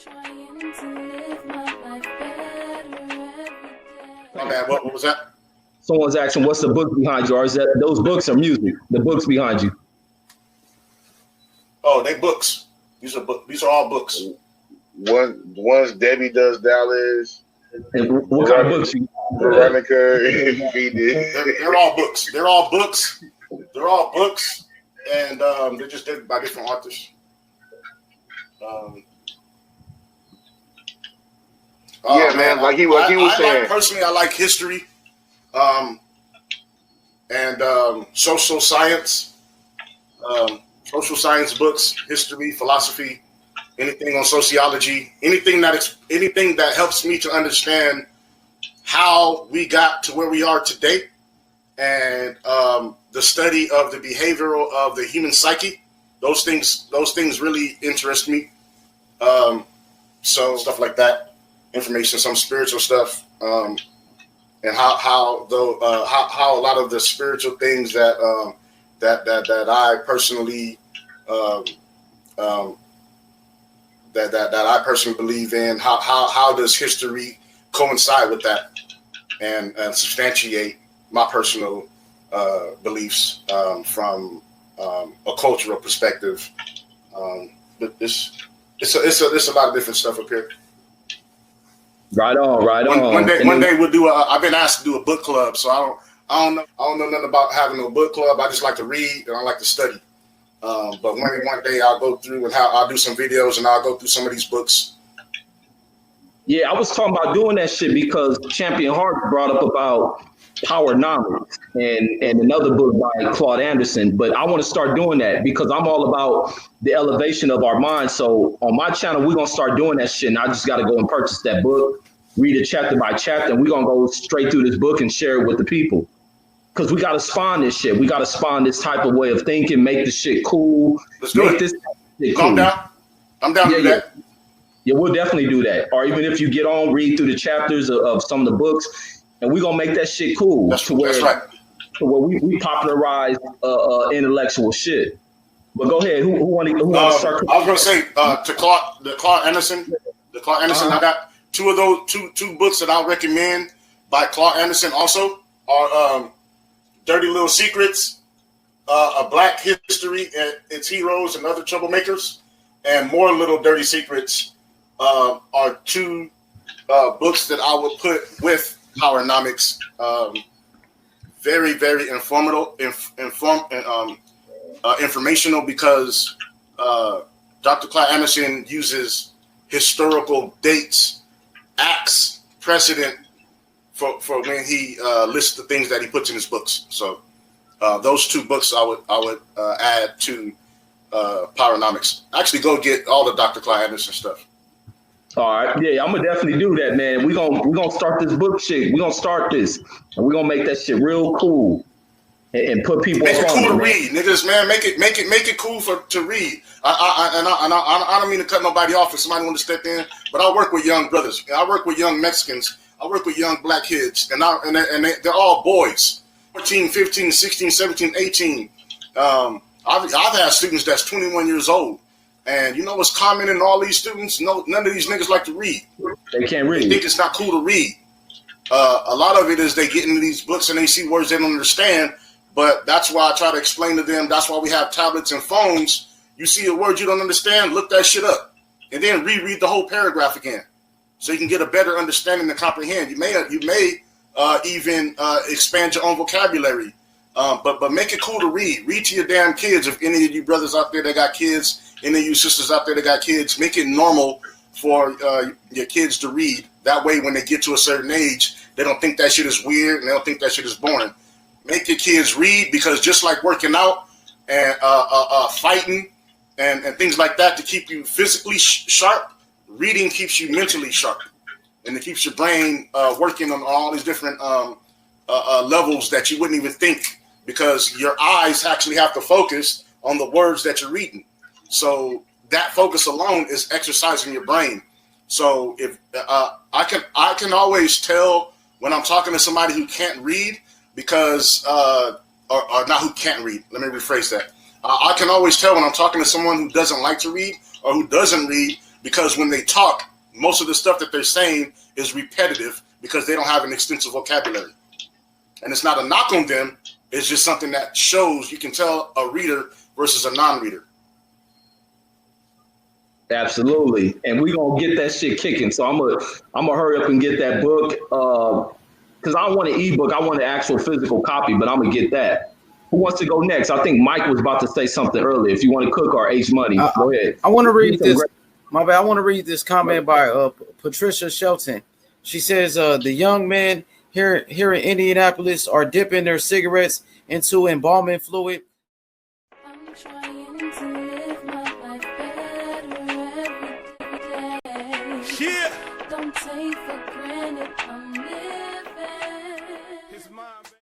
Trying to live my life better every day. My bad. What was that? Someone's asking, what's the book behind you? Or is that those books are music? The books behind you. Oh, they books. These are all books. Once Debbie does Dallas, And what kind of books you? Veronica, he did. They're all books. They're all books. They're all books, and they're just by different authors. Yeah, man. Like he was saying. Personally, I like history, and social science books, history, philosophy, anything on sociology, anything that helps me to understand how we got to where we are today, and the study of the behavioral of the human psyche. Those things really interest me. So stuff like that. Information, some spiritual stuff, and how a lot of the spiritual things that I personally that I personally believe in. How does history coincide with that and substantiate my personal beliefs from a cultural perspective? But it's a lot of different stuff up here. Right on. One day we'll do. I've been asked to do a book club, so I don't know nothing about having a book club. I just like to read and I like to study. But one day I'll go through and I'll do some videos and I'll go through some of these books. Yeah, I was talking about doing that shit because Champion Heart brought up about Powernomics and another book by Claude Anderson. But I want to start doing that because I'm all about the elevation of our minds. So on my channel, we're going to start doing that shit. And I just got to go and purchase that book, read it chapter by chapter, and we're going to go straight through this book and share it with the people. Because we got to spawn this shit. We got to spawn this type of way of thinking, make this shit cool. Let's do it. This shit Calm cool. down. I'm down with that. Yeah, we'll definitely do that. Or even if you get on, read through the chapters of some of the books, and we're going to make that shit cool. That's right. To where we popularize intellectual shit. But go ahead. Who want to start? I was going to say to Claude Anderson. I got two books that I'll recommend by Claude Anderson also are Dirty Little Secrets, A Black History and Its Heroes and Other Troublemakers, and More Little Dirty Secrets are two books that I would put with Powernomics. Very, very informational because Dr. Claude Anderson uses historical dates, acts, precedent for when he lists the things that he puts in his books. So those two books I would add to Powernomics. Actually, go get all the Dr. Claude Anderson stuff. All right, yeah, I'm gonna definitely do that, man. We're gonna start this book shit. We're gonna start this, and we're gonna make that shit real cool, and put people. Make it cool to read, niggas, man. Make it cool to read. I don't mean to cut nobody off if somebody want to step in, but I work with young brothers. I work with young Mexicans. I work with young black kids, and they're all boys, 14, 15, 16, 17, 18. I've had students that's 21 years old. And you know what's common in all these students? No, none of these niggas like to read. They can't read. They think it's not cool to read. A lot of it is they get into these books and they see words they don't understand. But that's why I try to explain to them. That's why we have tablets and phones. You see a word you don't understand, look that shit up. And then reread the whole paragraph again. So you can get a better understanding and comprehend. You may even expand your own vocabulary. But make it cool to read. Read to your damn kids. If any of you brothers out there that got kids, any of you sisters out there that got kids, make it normal for your kids to read. That way, when they get to a certain age, they don't think that shit is weird and they don't think that shit is boring. Make your kids read because just like working out and fighting and things like that to keep you physically sharp, reading keeps you mentally sharp. And it keeps your brain working on all these different levels that you wouldn't even think because your eyes actually have to focus on the words that you're reading. So that focus alone is exercising your brain. So if I can always tell when I'm talking to somebody who can't read because or not who can't read. Let me rephrase that. I can always tell when I'm talking to someone who doesn't like to read or who doesn't read because when they talk, most of the stuff that they're saying is repetitive because they don't have an extensive vocabulary. And it's not a knock on them. It's just something that shows you can tell a reader versus a non-reader. Absolutely. And we're going to get that shit kicking. So I'm gonna hurry up and get that book. Because I don't want an ebook. I want an actual physical copy, but I'm going to get that. Who wants to go next? I think Mike was about to say something earlier. If you want to cook or H Money, go ahead. I want to read this. My bad. I want to read this comment by Patricia Shelton. She says, the young men here in Indianapolis are dipping their cigarettes into embalming fluid. I'm trying to live my life better every day. Yeah. Don't take for granted I'm